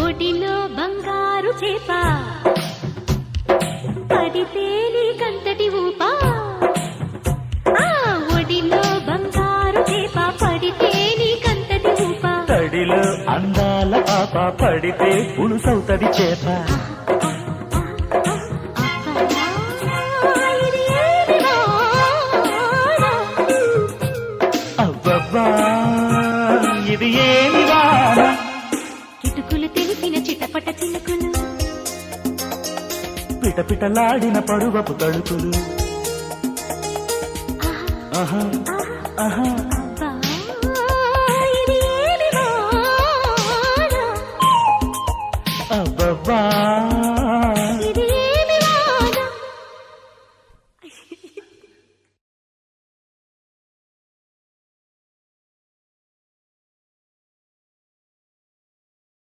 ఒడిలో బంగారు చేప పడితే నీకంతటి ఊపా. ఒడిలో బంగారు చేప పడితే నీకంతటి ఊపా. తడిలో అందాల పాప పడితే పులుసవుతది చేప. అబ్బబ్బా ఇది ఏమి వాన. కిటుకులు తెలిసిన చిటపట చిలుకులు పిటపిటలాడిన పరువపు తడుకులు. ఆహా ఆహా అబ్బా, ఇది ఏమి వాన. అబ్బబ్బా